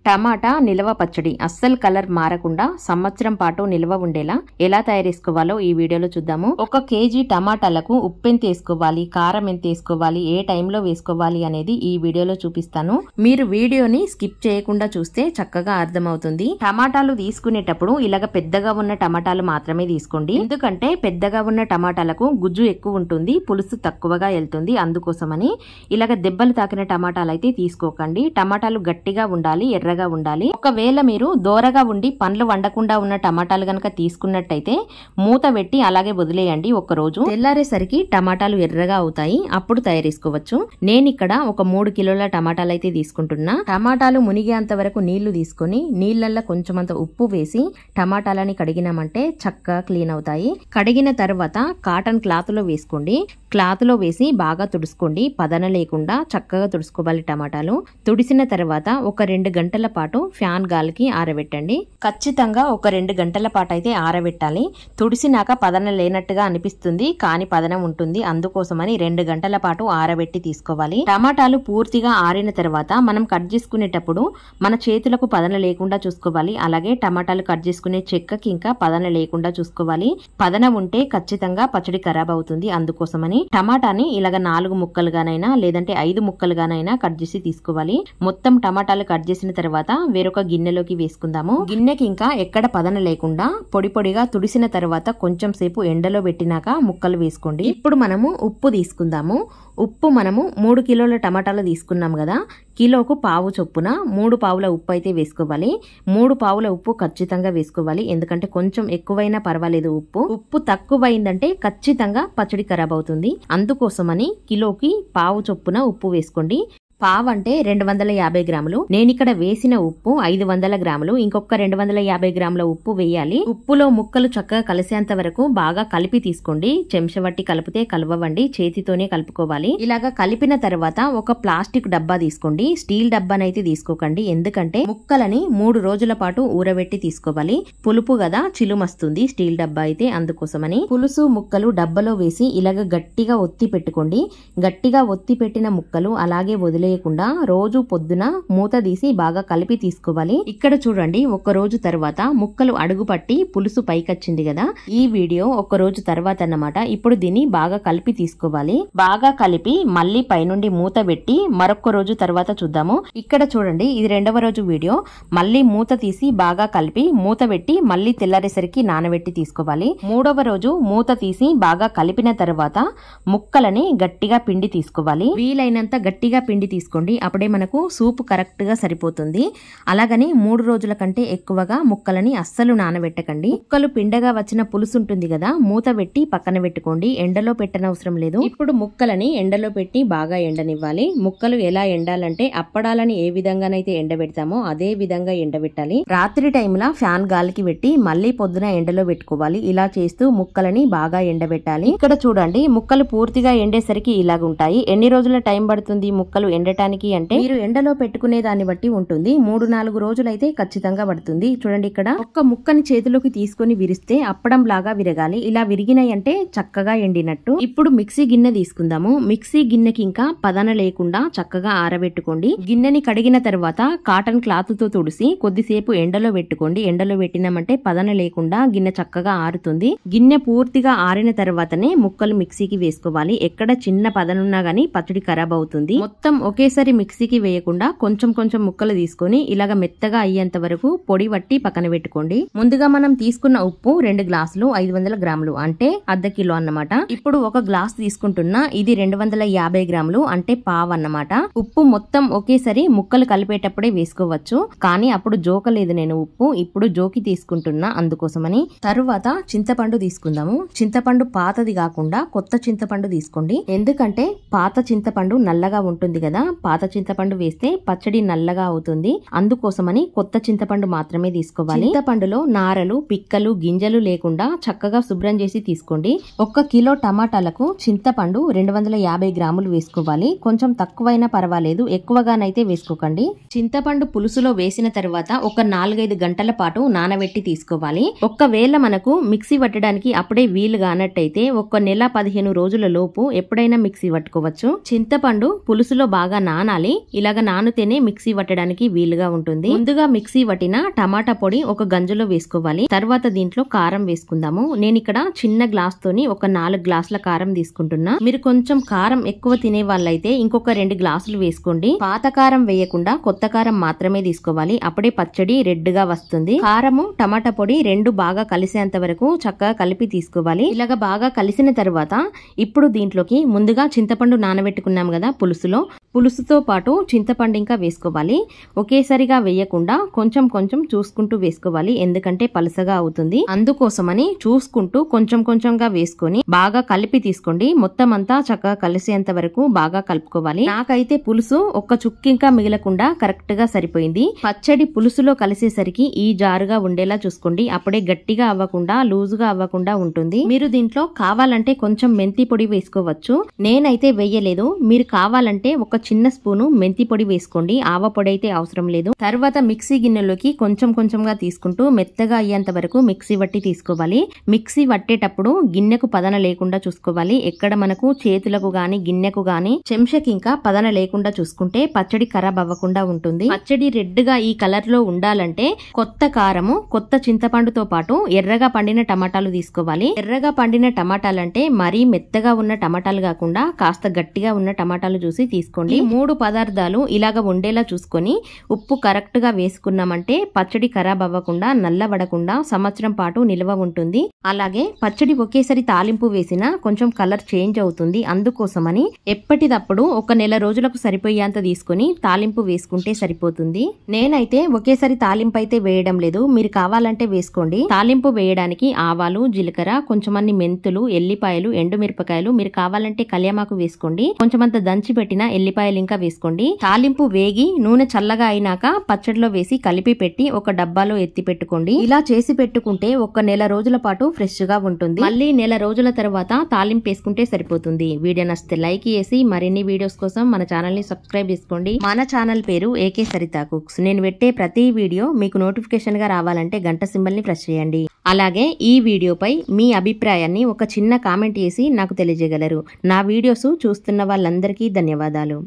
టమాటా నిల్వ పచ్చడి అస్సలు కలర్ మారకుండా సంవత్సరం పాటు నిల్వ ఉండేలా ఎలా తయారు చేసుకోవాలో ఈ వీడియోలో చూద్దాము. 1 కేజీ టమాటాలకు ఉప్పు ఎంత వేసుకోవాలి, కారం ఎంత వేసుకోవాలి, ఏ టైంలో వేసుకోవాలి అనేది ఈ వీడియోలో చూపిస్తాను. మీరు వీడియోని స్కిప్ చేయకుండా చూస్తే చక్కగా అర్థమవుతుంది. టమాటాలు తీసుకునేటప్పుడు ఇలాగ పెద్దగా ఉన్న టమాటాలు మాత్రమే తీసుకోండి. ఎందుకంటే పెద్దగా ఉన్న టమాటాలకు గుజ్జు ఎక్కువ ఉంటుంది, పులుసు తక్కువగా వెళ్తుంది. అందుకోసమని ఇలాగ దెబ్బలు తాకిన టమాటాలు అయితే తీసుకోకండి. టమాటాలు గట్టిగా ఉండాలి, ఎర్రగా ఉండాలి. ఒకవేళ మీరు దోరగా ఉండి పండ్లు వండకుండా ఉన్న టమాటాలు గనక తీసుకున్నట్టయితే మూత పెట్టి అలాగే వదిలేయండి. ఒక రోజు తెల్లారేసరికి టమాటాలు ఎర్రగా అవుతాయి, అప్పుడు తయారు చేసుకోవచ్చు. నేను ఇక్కడ ఒక 3 కిలోల టమాటాలు అయితే తీసుకుంటున్నా. టమాటాలు మునిగేంత వరకు నీళ్లు తీసుకొని నీళ్లలో కొంచెమంత ఉప్పు వేసి టమాటాలని కడిగినామంటే చక్కగా క్లీన్ అవుతాయి. కడిగిన తర్వాత కాటన్ క్లాత్ లో వేసుకోండి. క్లాత్ లో వేసి బాగా తుడుచుకోండి. పదన లేకుండా చక్కగా తుడుచుకోవాలి. టమాటాలు తుడిసిన తర్వాత ఒక 2 గంటల పాటు ఫ్యాన్ గాలికి ఆరబెట్టండి. ఖచ్చితంగా ఒక 2 గంటల పాటు అయితే ఆరబెట్టాలి. తుడిసినాక పదన లేనట్టుగా అనిపిస్తుంది, కానీ పదనం ఉంటుంది. అందుకోసమని 2 గంటల పాటు ఆరబెట్టి తీసుకోవాలి. టమాటాలు పూర్తిగా ఆరిన తర్వాత మనం కట్ చేసుకునేటప్పుడు మన చేతులకు పదన లేకుండా చూసుకోవాలి. అలాగే టమాటాలు కట్ చేసుకునే చెక్కకి ఇంకా పదన లేకుండా చూసుకోవాలి. పదన ఉంటే ఖచ్చితంగా పచ్చడి ఖరాబ్ అవుతుంది. అందుకోసమని టమాటాని ఇలాగ 4 ముక్కలుగానైనా లేదంటే 5 ముక్కలుగానైనా కట్ చేసి తీసుకోవాలి. మొత్తం టమాటాలు కట్ చేసిన తర్వాత వేరొక గిన్నెలోకి వేసుకుందాము. గిన్నెకి ఇంకా ఎక్కడ పదన లేకుండా పొడి పొడిగా తుడిసిన తర్వాత కొంచెం సేపు ఎండలో పెట్టినాక ముక్కలు వేసుకోండి. ఇప్పుడు మనము ఉప్పు తీసుకుందాము. ఉప్పు మనము 3 కిలోల టమాటాలు తీసుకున్నాం కదా, కిలోకు పావు చొప్పున 3 పావుల ఉప్పు అయితే వేసుకోవాలి. 3 పావుల ఉప్పు ఖచ్చితంగా వేసుకోవాలి. ఎందుకంటే కొంచెం ఎక్కువైనా పర్వాలేదు. ఉప్పు తక్కువైందంటే ఖచ్చితంగా పచ్చడి ఖరాబ్ అవుతుంది. అందుకోసమని కిలోకి పావు చొప్పున ఉప్పు వేసుకోండి. పావు అంటే 250 గ్రాములు. నేను ఇక్కడ వేసిన ఉప్పు 500 గ్రాములు. ఇంకొక 250 గ్రాముల ఉప్పు వేయాలి. ఉప్పులో ముక్కలు చక్కగా కలిసేంత వరకు బాగా కలిపి తీసుకోండి. చెంచవట్టి కలిపితే కలవండి, చేతితోనే కలుపుకోవాలి. ఇలాగా కలిపిన తర్వాత ఒక ప్లాస్టిక్ డబ్బా తీసుకోండి. స్టీల్ డబ్బానైతే తీసుకోకండి, ఎందుకంటే ముక్కలని 3 రోజుల పాటు ఊరబెట్టి తీసుకోవాలి. పులుపు కదా, చిలుమస్తుంది స్టీల్ డబ్బా అయితే. అందుకోసమని పులుసు ముక్కలు డబ్బాలో వేసి ఇలాగ గట్టిగా ఒత్తి పెట్టుకోండి. గట్టిగా ఒత్తి పెట్టిన ముక్కలు అలాగే వదిలే రోజు పొద్దున మూత తీసి బాగా కలిపి తీసుకోవాలి. ఇక్కడ చూడండి, 1 రోజు తర్వాత ముక్కలు అడుగు పట్టి పులుసు పైకొచ్చింది కదా. ఈ వీడియో 1 రోజు తర్వాత అన్నమాట. ఇప్పుడు దీన్ని బాగా కలిపి తీసుకోవాలి. బాగా కలిపి మళ్ళీ పైనుండి మూత పెట్టి మరొక రోజు తర్వాత చూద్దాము. ఇక్కడ చూడండి, ఇది 2వ రోజు వీడియో. మళ్ళీ మూత తీసి బాగా కలిపి మూత పెట్టి మళ్ళీ తెల్లారేసరికి నానబెట్టి తీసుకోవాలి. 3వ రోజు మూత తీసి బాగా కలిపిన తర్వాత ముక్కలని గట్టిగా పిండి తీసుకోవాలి. వీలైనంత గట్టిగా పిండి తీసుకోండి, అప్పుడే మనకు సూప్ కరెక్ట్ గా సరిపోతుంది. అలాగని 3 రోజుల కంటే ఎక్కువగా ముక్కలని అస్సలు నానబెట్టకండి. ముక్కలు పిండగా వచ్చిన పులుసు ఉంటుంది కదా, మూత పెట్టి పక్కన పెట్టుకోండి. ఎండలో పెట్టనవసరం లేదు. ఇప్పుడు ముక్కలని ఎండలో పెట్టి బాగా ఎండనివ్వాలి. ముక్కలు ఎలా ఎండాలంటే అప్పడాలని ఏ విధంగానైతే ఎండబెడతామో అదే విధంగా ఎండబెట్టాలి. రాత్రి టైంలో ఫ్యాన్ గాలికి పెట్టి మళ్ళీ పొద్దున ఎండలో పెట్టుకోవాలి. ఇలా చేస్తూ ముక్కలని బాగా ఎండబెట్టాలి. ఇక్కడ చూడండి, ముక్కలు పూర్తిగా ఎండేసరికి ఇలాగుంటాయి. ఎన్ని రోజుల టైం పడుతుంది ముక్కలు ఎండటానికి అంటే మీరు ఎండలో పెట్టుకునే దాన్ని బట్టి ఉంటుంది. 3-4 రోజులైతే ఖచ్చితంగా పడుతుంది. చూడండి, ఇక్కడ ఒక్క ముక్కని చేతిలోకి తీసుకొని విరిస్తే అప్పడం లాగా విరగాలి. ఇలా విరిగినాయి అంటే చక్కగా ఎండినట్టు. ఇప్పుడు మిక్సీ గిన్నె తీసుకుందాము. మిక్సీ గిన్నెకి ఇంకా పదన లేకుండా చక్కగా ఆరబెట్టుకోండి. గిన్నెని కడిగిన తర్వాత కాటన్ క్లాత్ తో తుడిసి కొద్దిసేపు ఎండలో పెట్టుకోండి. ఎండలో పెట్టినామంటే పదన లేకుండా గిన్నె చక్కగా ఆరుతుంది. గిన్నె పూర్తిగా ఆరిన తర్వాతనే ముక్కలు మిక్సీకి వేసుకోవాలి. ఎక్కడ చిన్న పదనున్నా గానీ పచ్చడి ఖరాబ్ అవుతుంది. మొత్తం ఒకేసారి మిక్సీకి వేయకుండా కొంచెం కొంచెం ముక్కలు తీసుకొని ఇలాగ మెత్తగా అయ్యేంత వరకు పొడి పట్టి పక్కన పెట్టుకోండి. ముందుగా మనం తీసుకున్న ఉప్పు 2 గ్లాసులు 500 గ్రాములు అంటే అర్ధ కిలో అన్నమాట. ఇప్పుడు 1 గ్లాస్ తీసుకుంటున్నా, ఇది 250 గ్రాములు అంటే పావు అన్నమాట. ఉప్పు మొత్తం ఒకేసారి ముక్కలు కలిపేటప్పుడే వేసుకోవచ్చు, కానీ అప్పుడు జోకలేదు నేను ఉప్పు. ఇప్పుడు జోకి తీసుకుంటున్నా, అందుకోసమని. తరువాత చింతపండు తీసుకుందాము. చింతపండు పాతది కాకుండా కొత్త చింతపండు తీసుకోండి. ఎందుకంటే పాత చింతపండు నల్లగా ఉంటుంది కదా, పాత చింతపండు వేస్తే పచ్చడి నల్లగా అవుతుంది. అందుకోసమని కొత్త చింతపండు మాత్రమే తీసుకోవాలి. చింతపండులో నారలు, పిక్కలు, గింజలు లేకుండా చక్కగా శుభ్రం చేసి తీసుకోండి. 1 కిలో టమాటాలకు చింతపండు 250 గ్రాములు వేసుకోవాలి. కొంచెం తక్కువైనా పర్వాలేదు, ఎక్కువగానైతే వేసుకోకండి. చింతపండు పులుసులో వేసిన తర్వాత ఒక 4-5 గంటల పాటు నానబెట్టి తీసుకోవాలి. ఒకవేళ మనకు మిక్సీ పట్టడానికి అప్పుడే వీలు కానట్టయితే 1 నెల 15 రోజుల లోపు ఎప్పుడైనా మిక్సీ పట్టుకోవచ్చు. చింతపండు పులుసులో బాగా బాగా నానాలి. ఇలాగ నానితేనే మిక్సీ పట్టడానికి వీలుగా ఉంటుంది. ముందుగా మిక్సీ పట్టిన టమాటా పొడి ఒక గంజులో వేసుకోవాలి. తర్వాత దీంట్లో కారం వేసుకుందాము. నేను ఇక్కడ చిన్న గ్లాస్ తోని ఒక 4 గ్లాసుల కారం తీసుకుంటున్నా. మీరు కొంచెం కారం ఎక్కువ తినే వాళ్ళైతే ఇంకొక 2 గ్లాసులు వేసుకోండి. పాత కారం వేయకుండా కొత్త కారం మాత్రమే తీసుకోవాలి. అప్పుడే పచ్చడి రెడ్ గా వస్తుంది. కారము టమాటా పొడి రెండు బాగా కలిసేంత వరకు చక్కగా కలిపి తీసుకోవాలి. ఇలాగ బాగా కలిసిన తర్వాత ఇప్పుడు దీంట్లోకి ముందుగా చింతపండు నానబెట్టుకున్నాం కదా పులుసుతో పాటు చింతపండు ఇంకా వేసుకోవాలి. ఒకేసారిగా వేయకుండా కొంచెం కొంచెం చూసుకుంటూ వేసుకోవాలి. ఎందుకంటే పలసగా అవుతుంది. అందుకోసమని చూసుకుంటూ కొంచెం కొంచెంగా వేసుకొని బాగా కలిపి తీసుకోండి. మొత్తం అంతా చక్కగా కలిసేంత వరకు బాగా కలుపుకోవాలి. నాకైతే పులుసు ఒక్క చుక్క ఇంకా మిగలకుండా కరెక్ట్ గా సరిపోయింది. పచ్చడి పులుసులో కలిసేసరికి ఈ జారుగా ఉండేలా చూసుకోండి. అప్పుడే గట్టిగా అవ్వకుండా లూజుగా అవ్వకుండా ఉంటుంది. మీరు దీంట్లో కావాలంటే కొంచెం మెంతి పొడి వేసుకోవచ్చు. నేనైతే వేయలేదు. మీరు కావాలంటే ఒక చిన్న స్పూను మెంతి పొడి వేసుకోండి. ఆవ పొడి అయితే అవసరం లేదు. తర్వాత మిక్సీ గిన్నెలోకి కొంచెం కొంచెంగా తీసుకుంటూ మెత్తగా అయ్యేంత వరకు మిక్సీ వట్టి తీసుకోవాలి. మిక్సీ వట్టేటప్పుడు గిన్నెకు పదన లేకుండా చూసుకోవాలి. ఎక్కడ మనకు చేతులకు గాని గిన్నెకు గాని చెంచకి ఇంకా పదన లేకుండా చూసుకుంటే పచ్చడి ఖరాబ్ అవ్వకుండా ఉంటుంది. పచ్చడి రెడ్ గా ఈ కలర్ లో ఉండాలంటే కొత్త కారము కొత్త చింతపండుతో పాటు ఎర్రగా పండిన టమాటాలు తీసుకోవాలి. ఎర్రగా పండిన టమాటాలంటే మరీ మెత్తగా ఉన్న టమాటాలు కాకుండా కాస్త గట్టిగా ఉన్న టమాటాలు చూసి తీసుకోండి. ఈ 3 పదార్థాలు ఇలాగ ఉండేలా చూసుకొని ఉప్పు కరెక్ట్ గా వేసుకున్నామంటే పచ్చడి ఖరాబ్ అవ్వకుండా నల్లబడకుండా సంవత్సరం పాటు నిల్వ ఉంటుంది. అలాగే పచ్చడి ఒకేసారి తాలింపు వేసినా కొంచెం కలర్ చేంజ్ అవుతుంది. అందుకోసమని ఎప్పటిదప్పుడు ఒక నెల రోజులకు సరిపోయేంత తీసుకుని తాలింపు వేసుకుంటే సరిపోతుంది. నేనైతే ఒకేసారి తాలింపు అయితే వేయడం లేదు. మీరు కావాలంటే వేసుకోండి. తాలింపు వేయడానికి ఆవాలు జీలకర్ర కొంచెమన్ని మెంతులు ఎల్లిపాయలు ఎండుమిరపకాయలు మీరు కావాలంటే కళ్యామాకు వేసుకోండి. కొంచెమంత దంచి పెట్టిన ఎల్లిపాయలు ఇంకా వేసుకోండి. తాలింపు వేగి నూనె చల్లగా అయినాక పచ్చడిలో వేసి కలిపి పెట్టి ఒక డబ్బాలో ఎత్తి పెట్టుకోండి. ఇలా చేసి పెట్టుకుంటే ఒక నెల రోజుల పాటు ఫ్రెష్ గా ఉంటుంది. మళ్ళీ నెల రోజుల తర్వాత తాలింపు వేసుకుంటే సరిపోతుంది. వీడియో నచ్చితే లైక్ చేసి మరిన్ని వీడియోస్ కోసం మన ఛానల్ ని సబ్స్క్రైబ్ చేసుకోండి. మన ఛానల్ పేరు ఏకే సరిత కుక్స్. నేను పెట్టే ప్రతి వీడియో మీకు నోటిఫికేషన్ గా రావాలంటే గంట సింబల్ ని ప్రెస్ చేయండి. అలాగే ఈ వీడియోపై మీ అభిప్రాయాన్ని ఒక చిన్న కామెంట్ చేసి నాకు తెలియజేయగలరు. నా వీడియోస్ చూస్తున్న వాళ్ళందరికీ ధన్యవాదాలు.